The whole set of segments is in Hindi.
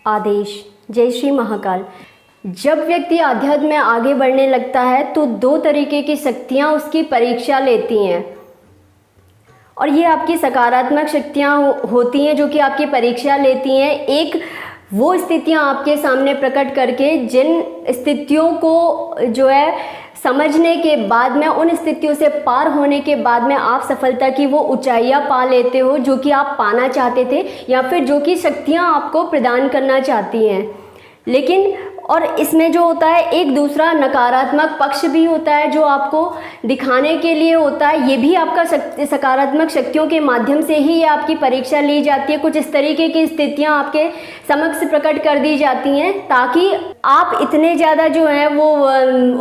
आदेश। जय श्री महाकाल। जब व्यक्ति आध्यात्म में आगे बढ़ने लगता है तो दो तरीके की शक्तियाँ उसकी परीक्षा लेती हैं, और ये आपकी सकारात्मक शक्तियाँ होती हैं जो कि आपकी परीक्षा लेती हैं। एक वो स्थितियाँ आपके सामने प्रकट करके जिन स्थितियों को जो है समझने के बाद में, उन स्थितियों से पार होने के बाद में आप सफलता की वो ऊंचाइयाँ पा लेते हो जो कि आप पाना चाहते थे, या फिर जो कि शक्तियाँ आपको प्रदान करना चाहती हैं। लेकिन और इसमें जो होता है एक दूसरा नकारात्मक पक्ष भी होता है जो आपको दिखाने के लिए होता है। ये भी आपका सकारात्मक शक्तियों के माध्यम से ही ये आपकी परीक्षा ली जाती है। कुछ इस तरीके की स्थितियां आपके समक्ष प्रकट कर दी जाती हैं ताकि आप इतने ज़्यादा जो है वो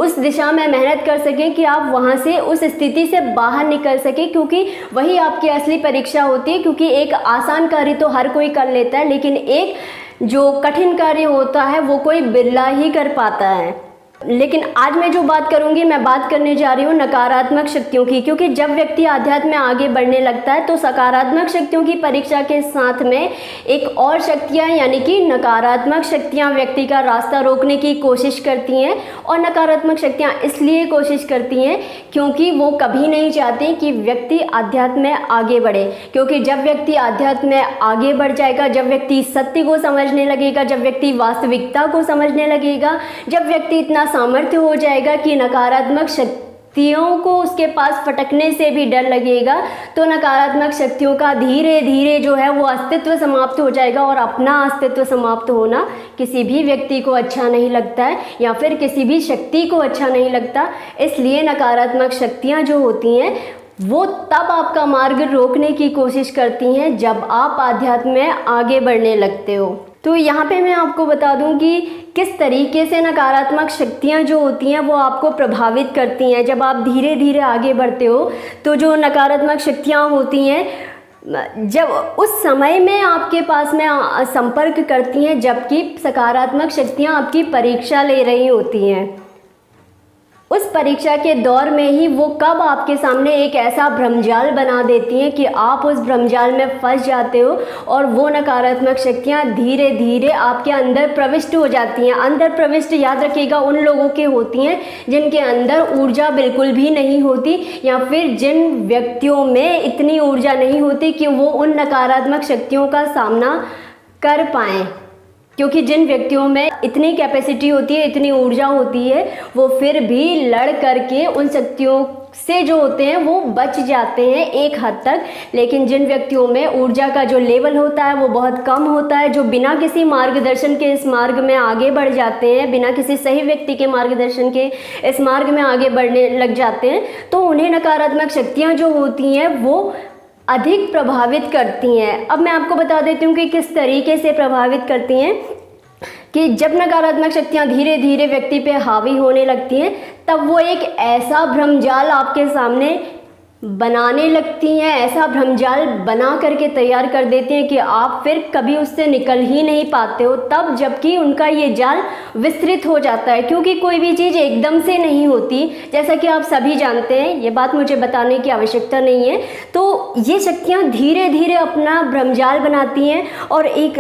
उस दिशा में मेहनत कर सकें कि आप वहाँ से उस स्थिति से बाहर निकल सकें, क्योंकि वही आपकी असली परीक्षा होती है। क्योंकि एक आसान कार्य तो हर कोई कर लेता है, लेकिन एक जो कठिन कार्य होता है वो कोई बिरला ही कर पाता है। लेकिन आज मैं जो बात करूंगी, मैं बात करने जा रही हूँ नकारात्मक शक्तियों की। क्योंकि जब व्यक्ति आध्यात्म में आगे बढ़ने लगता है तो सकारात्मक शक्तियों की परीक्षा के साथ में एक और शक्तियाँ यानी कि नकारात्मक शक्तियाँ व्यक्ति का रास्ता रोकने की कोशिश करती हैं। और नकारात्मक शक्तियाँ इसलिए कोशिश करती हैं क्योंकि वो कभी नहीं चाहती कि व्यक्ति आध्यात्म में आगे बढ़े। क्योंकि जब व्यक्ति आध्यात्म में आगे बढ़ जाएगा, जब व्यक्ति सत्य को समझने लगेगा, जब व्यक्ति वास्तविकता को समझने लगेगा, जब व्यक्ति इतना सामर्थ्य हो जाएगा कि नकारात्मक शक्तियों को उसके पास फटकने से भी डर लगेगा, तो नकारात्मक शक्तियों का धीरे धीरे जो है वो अस्तित्व समाप्त हो जाएगा। और अपना अस्तित्व समाप्त होना किसी भी व्यक्ति को अच्छा नहीं लगता है, या फिर किसी भी शक्ति को अच्छा नहीं लगता। इसलिए नकारात्मक शक्तियाँ जो होती हैं वो तब आपका मार्ग रोकने की कोशिश करती हैं जब आप आध्यात्म में आगे बढ़ने लगते हो। तो यहाँ पे मैं आपको बता दूँ कि किस तरीके से नकारात्मक शक्तियाँ जो होती हैं वो आपको प्रभावित करती हैं। जब आप धीरे धीरे आगे बढ़ते हो तो जो नकारात्मक शक्तियाँ होती हैं जब उस समय में आपके पास में संपर्क करती हैं, जबकि सकारात्मक शक्तियाँ आपकी परीक्षा ले रही होती हैं। उस परीक्षा के दौर में ही वो कब आपके सामने एक ऐसा भ्रमजाल बना देती हैं कि आप उस भ्रमजाल में फंस जाते हो, और वो नकारात्मक शक्तियाँ धीरे धीरे आपके अंदर प्रविष्ट हो जाती हैं। अंदर प्रविष्ट याद रखिएगा उन लोगों के होती हैं जिनके अंदर ऊर्जा बिल्कुल भी नहीं होती, या फिर जिन व्यक्तियों में इतनी ऊर्जा नहीं होती कि वो उन नकारात्मक शक्तियों का सामना कर पाएँ। क्योंकि जिन व्यक्तियों में इतनी कैपेसिटी होती है, इतनी ऊर्जा होती है, वो फिर भी लड़ करके उन शक्तियों से जो होते हैं वो बच जाते हैं एक हद तक। लेकिन जिन व्यक्तियों में ऊर्जा का जो लेवल होता है वो बहुत कम होता है, जो बिना किसी मार्गदर्शन के इस मार्ग में आगे बढ़ जाते हैं, बिना किसी सही व्यक्ति के मार्गदर्शन के इस मार्ग में आगे बढ़ने लग जाते हैं, तो उन्हें नकारात्मक शक्तियाँ जो होती हैं वो अधिक प्रभावित करती हैं। अब मैं आपको बता देती हूँ कि किस तरीके से प्रभावित करती हैं। कि जब नकारात्मक शक्तियाँ धीरे धीरे व्यक्ति पे हावी होने लगती हैं, तब वो एक ऐसा भ्रमजाल आपके सामने बनाने लगती हैं, ऐसा भ्रमजाल बना करके तैयार कर देती हैं कि आप फिर कभी उससे निकल ही नहीं पाते हो। तब जबकि उनका ये जाल विस्तृत हो जाता है, क्योंकि कोई भी चीज़ एकदम से नहीं होती, जैसा कि आप सभी जानते हैं, ये बात मुझे बताने की आवश्यकता नहीं है। तो ये शक्तियाँ धीरे धीरे अपना भ्रमजाल बनाती हैं और एक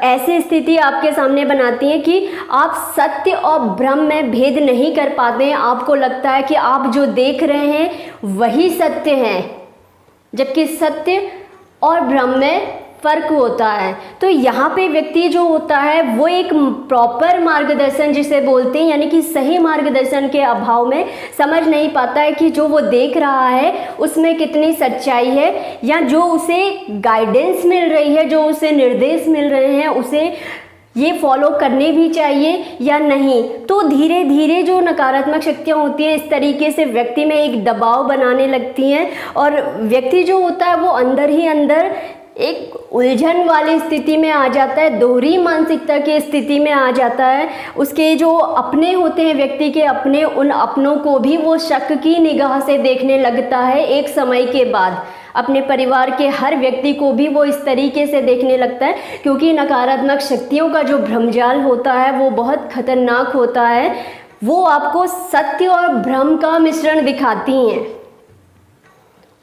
ऐसी स्थिति आपके सामने बनाती हैं कि आप सत्य और भ्रम में भेद नहीं कर पाते हैं। आपको लगता है कि आप जो देख रहे हैं वही सत्य हैं, जबकि सत्य और भ्रम में फर्क होता है। तो यहाँ पे व्यक्ति जो होता है वो एक प्रॉपर मार्गदर्शन जिसे बोलते हैं, यानी कि सही मार्गदर्शन के अभाव में समझ नहीं पाता है कि जो वो देख रहा है उसमें कितनी सच्चाई है, या जो उसे गाइडेंस मिल रही है, जो उसे निर्देश मिल रहे हैं, उसे ये फॉलो करने भी चाहिए या नहीं। तो धीरे धीरे जो नकारात्मक शक्तियाँ होती हैं इस तरीके से व्यक्ति में एक दबाव बनाने लगती हैं, और व्यक्ति जो होता है वो अंदर ही अंदर एक उलझन वाली स्थिति में आ जाता है, दोहरी मानसिकता की स्थिति में आ जाता है। उसके जो अपने होते हैं व्यक्ति के अपने, उन अपनों को भी वो शक की निगाह से देखने लगता है एक समय के बाद। अपने परिवार के हर व्यक्ति को भी वो इस तरीके से देखने लगता है, क्योंकि नकारात्मक शक्तियों का जो भ्रमजाल होता है वो बहुत खतरनाक होता है। वो आपको सत्य और भ्रम का मिश्रण दिखाती हैं,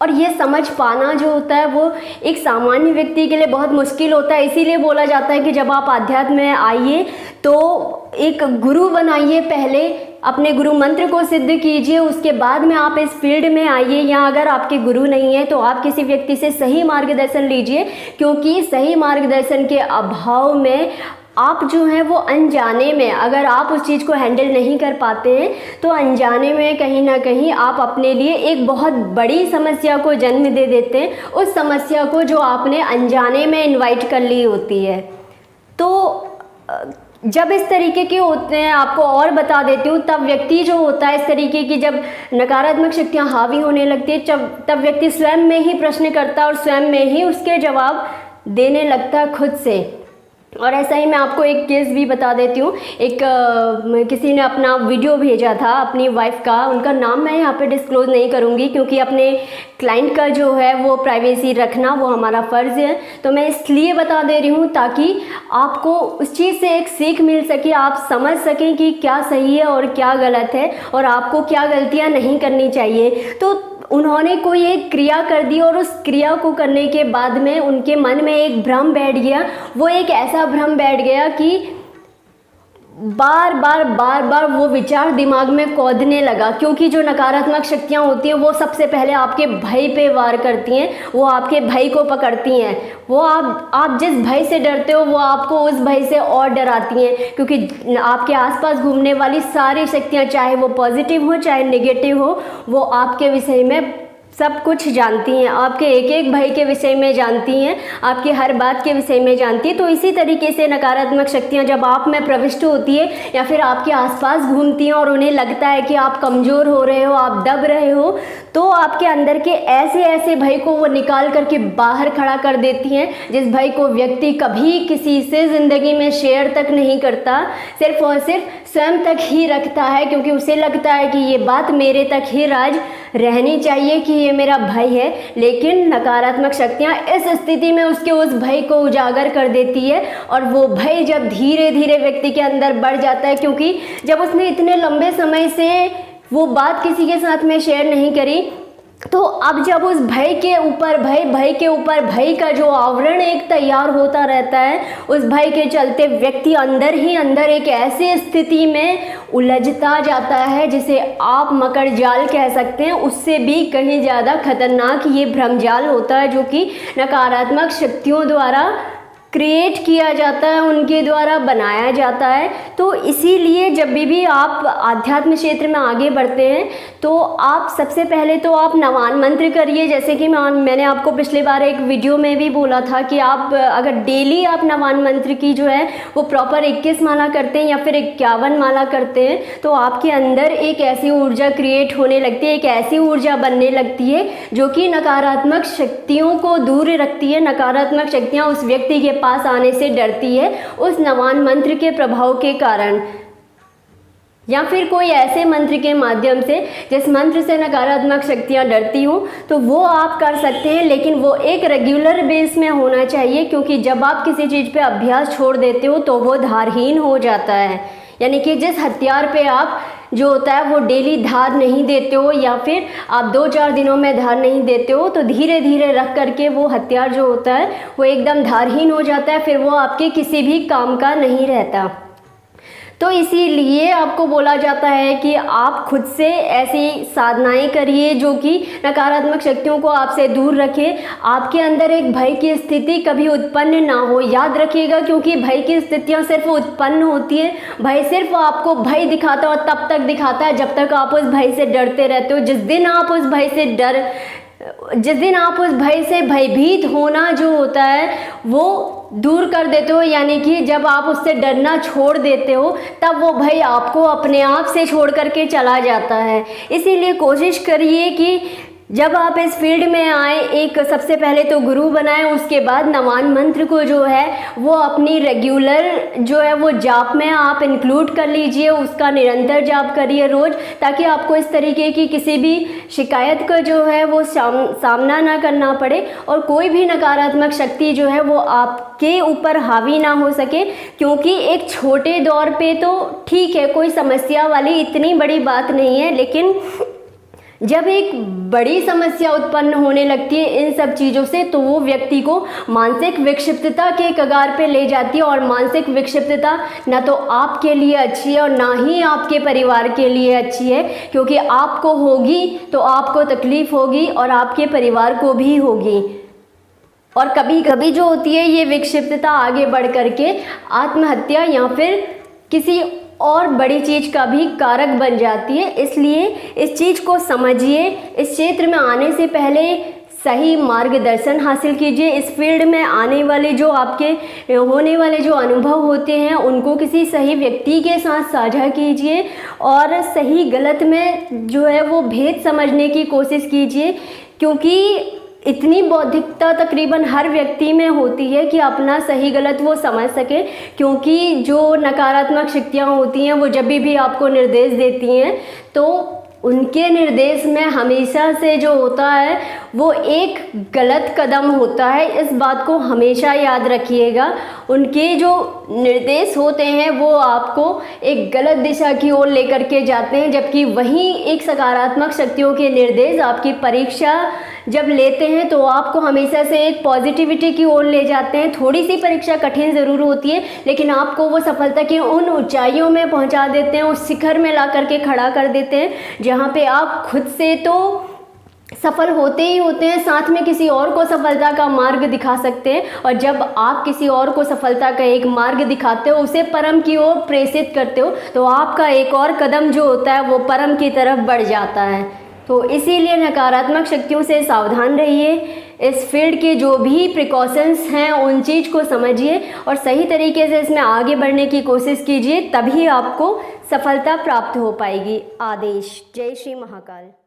और ये समझ पाना जो होता है वो एक सामान्य व्यक्ति के लिए बहुत मुश्किल होता है। इसीलिए बोला जाता है कि जब आप आध्यात्म में आइए तो एक गुरु बनाइए, पहले अपने गुरु मंत्र को सिद्ध कीजिए, उसके बाद में आप इस फील्ड में आइए। या अगर आपके गुरु नहीं है तो आप किसी व्यक्ति से सही मार्गदर्शन लीजिए, क्योंकि सही मार्गदर्शन के अभाव में आप जो है वो अनजाने में, अगर आप उस चीज़ को हैंडल नहीं कर पाते हैं तो अनजाने में कहीं ना कहीं आप अपने लिए एक बहुत बड़ी समस्या को जन्म दे देते हैं, उस समस्या को जो आपने अनजाने में इनवाइट कर ली होती है। तो जब इस तरीके के होते हैं, आपको और बता देती हूँ, तब व्यक्ति जो होता है इस तरीके की जब नकारात्मक शक्तियाँ हावी होने लगती है तब व्यक्ति स्वयं में ही प्रश्न करता है और स्वयं में ही उसके जवाब देने लगता है खुद से। और ऐसा ही मैं आपको एक केस भी बता देती हूँ। एक किसी ने अपना वीडियो भेजा था अपनी वाइफ का, उनका नाम मैं यहाँ पे डिस्क्लोज़ नहीं करूँगी क्योंकि अपने क्लाइंट का जो है वो प्राइवेसी रखना वो हमारा फ़र्ज़ है। तो मैं इसलिए बता दे रही हूँ ताकि आपको उस चीज़ से एक सीख मिल सके, आप समझ सकें कि क्या सही है और क्या गलत है और आपको क्या गलतियाँ नहीं करनी चाहिए। तो उन्होंने कोई एक क्रिया कर दी और उस क्रिया को करने के बाद में उनके मन में एक भ्रम बैठ गया। वो एक ऐसा भ्रम बैठ गया कि बार बार वो विचार दिमाग में कौंधने लगा, क्योंकि जो नकारात्मक शक्तियाँ होती हैं वो सबसे पहले आपके भय पे वार करती हैं, वो आपके भय को पकड़ती हैं। वो आप जिस भय से डरते हो वो आपको उस भय से और डराती हैं, क्योंकि आपके आसपास घूमने वाली सारी शक्तियाँ, चाहे वो पॉजिटिव हो चाहे नेगेटिव हो, वो आपके विषय में सब कुछ जानती हैं, आपके एक एक भय के विषय में जानती हैं, आपकी हर बात के विषय में जानती है। तो इसी तरीके से नकारात्मक शक्तियाँ जब आप में प्रविष्ट होती है या फिर आपके आसपास घूमती हैं और उन्हें लगता है कि आप कमज़ोर हो रहे हो, आप दब रहे हो, तो आपके अंदर के ऐसे ऐसे भय को वो निकाल करके बाहर खड़ा कर देती हैं, जिस भय को व्यक्ति कभी किसी से ज़िंदगी में शेयर तक नहीं करता, सिर्फ और सिर्फ स्वयं तक ही रखता है, क्योंकि उसे लगता है कि ये बात मेरे तक ही राज रहनी चाहिए कि ये मेरा भय है। लेकिन नकारात्मक शक्तियाँ इस स्थिति में उसके उस भय को उजागर कर देती है और वो भय जब धीरे धीरे व्यक्ति के अंदर बढ़ जाता है, क्योंकि जब उसने इतने लंबे समय से वो बात किसी के साथ में शेयर नहीं करी, तो अब जब उस भय के ऊपर भय का जो आवरण एक तैयार होता रहता है, उस भय के चलते व्यक्ति अंदर ही अंदर एक ऐसी स्थिति में उलझता जाता है जिसे आप मकर जाल कह सकते हैं। उससे भी कहीं ज़्यादा खतरनाक ये भ्रमजाल होता है, जो कि नकारात्मक शक्तियों द्वारा क्रिएट किया जाता है, उनके द्वारा बनाया जाता है। तो इसीलिए जब भी आप आध्यात्म क्षेत्र में आगे बढ़ते हैं तो आप सबसे पहले तो आप नवान मंत्र करिए। जैसे कि मैंने आपको पिछले बार एक वीडियो में भी बोला था कि आप अगर डेली आप नवान मंत्र की जो है वो प्रॉपर 21 माला करते हैं या फिर 51 माला करते हैं तो आपके अंदर एक ऐसी ऊर्जा क्रिएट होने लगती है, एक ऐसी ऊर्जा बनने लगती है जो कि नकारात्मक शक्तियों को दूर रखती है। नकारात्मक शक्तियाँ उस व्यक्ति के पास आने से डरती है उस नवान मंत्र के प्रभाव के कारण, या फिर कोई ऐसे मंत्र के माध्यम से जिस मंत्र से नकारात्मक शक्तियाँ डरती हो, तो वो आप कर सकते हैं। लेकिन वो एक रेगुलर बेस में होना चाहिए, क्योंकि जब आप किसी चीज़ पे अभ्यास छोड़ देते हो तो वो धारहीन हो जाता है। यानी कि जिस हथियार पे आप जो होता है वो डेली धार नहीं देते हो या फिर आप 2-4 दिनों में धार नहीं देते हो, तो धीरे धीरे रख करके वो हथियार जो होता है वो एकदम धारहीन हो जाता है, फिर वो आपके किसी भी काम का नहीं रहता। तो इसीलिए आपको बोला जाता है कि आप खुद से ऐसी साधनाएं करिए जो कि नकारात्मक शक्तियों को आपसे दूर रखे, आपके अंदर एक भय की स्थिति कभी उत्पन्न ना हो। याद रखिएगा, क्योंकि भय की स्थितियां सिर्फ उत्पन्न होती है, भय सिर्फ आपको भय दिखाता है और तब तक दिखाता है जब तक आप उस भय से डरते रहते हो। जिस दिन आप उस भय से भयभीत होना जो होता है वो दूर कर देते हो, यानी कि जब आप उससे डरना छोड़ देते हो तब वो भय आपको अपने आप से छोड़ करके चला जाता है। इसीलिए कोशिश करिए कि जब आप इस फील्ड में आए, एक सबसे पहले तो गुरु बनाएं, उसके बाद नवान मंत्र को जो है वो अपनी रेगुलर जो है वो जाप में आप इंक्लूड कर लीजिए, उसका निरंतर जाप करिए रोज़, ताकि आपको इस तरीके की किसी भी शिकायत का जो है वो सामना ना करना पड़े और कोई भी नकारात्मक शक्ति जो है वो आपके ऊपर हावी ना हो सके। क्योंकि एक छोटे दौर पे तो ठीक है, कोई समस्या वाली इतनी बड़ी बात नहीं है, लेकिन जब एक बड़ी समस्या उत्पन्न होने लगती है इन सब चीज़ों से, तो वो व्यक्ति को मानसिक विक्षिप्तता के कगार पे ले जाती है। और मानसिक विक्षिप्तता ना तो आपके लिए अच्छी है और ना ही आपके परिवार के लिए अच्छी है, क्योंकि आपको होगी तो आपको तकलीफ़ होगी और आपके परिवार को भी होगी। और कभी कभी जो होती है ये विक्षिप्तता आगे बढ़ करके आत्महत्या या फिर किसी और बड़ी चीज़ का भी कारक बन जाती है। इसलिए इस चीज़ को समझिए, इस क्षेत्र में आने से पहले सही मार्गदर्शन हासिल कीजिए। इस फील्ड में आने वाले जो आपके होने वाले जो अनुभव होते हैं उनको किसी सही व्यक्ति के साथ साझा कीजिए और सही गलत में जो है वो भेद समझने की कोशिश कीजिए, क्योंकि इतनी बौद्धिकता तकरीबन हर व्यक्ति में होती है कि अपना सही गलत वो समझ सके। क्योंकि जो नकारात्मक शक्तियाँ होती हैं वो जब भी आपको निर्देश देती हैं तो उनके निर्देश में हमेशा से जो होता है वो एक गलत कदम होता है। इस बात को हमेशा याद रखिएगा। उनके जो निर्देश होते हैं वो आपको एक गलत दिशा की ओर लेकर के जाते हैं, जबकि वहीं एक सकारात्मक शक्तियों के निर्देश आपकी परीक्षा जब लेते हैं तो आपको हमेशा से एक पॉजिटिविटी की ओर ले जाते हैं। थोड़ी सी परीक्षा कठिन ज़रूर होती है, लेकिन आपको वो सफलता की उन ऊंचाइयों में पहुंचा देते हैं, उस शिखर में ला करके खड़ा कर देते हैं जहाँ पे आप खुद से तो सफल होते ही होते हैं, साथ में किसी और को सफलता का मार्ग दिखा सकते हैं। और जब आप किसी और को सफलता का एक मार्ग दिखाते हो, उसे परम की ओर प्रेषित करते हो, तो आपका एक और कदम जो होता है वो परम की तरफ बढ़ जाता है। तो इसीलिए नकारात्मक शक्तियों से सावधान रहिए। इस फील्ड के जो भी प्रिकॉशंस हैं उन चीज़ को समझिए और सही तरीके से इसमें आगे बढ़ने की कोशिश कीजिए, तभी आपको सफलता प्राप्त हो पाएगी। आदेश। जय श्री महाकाल।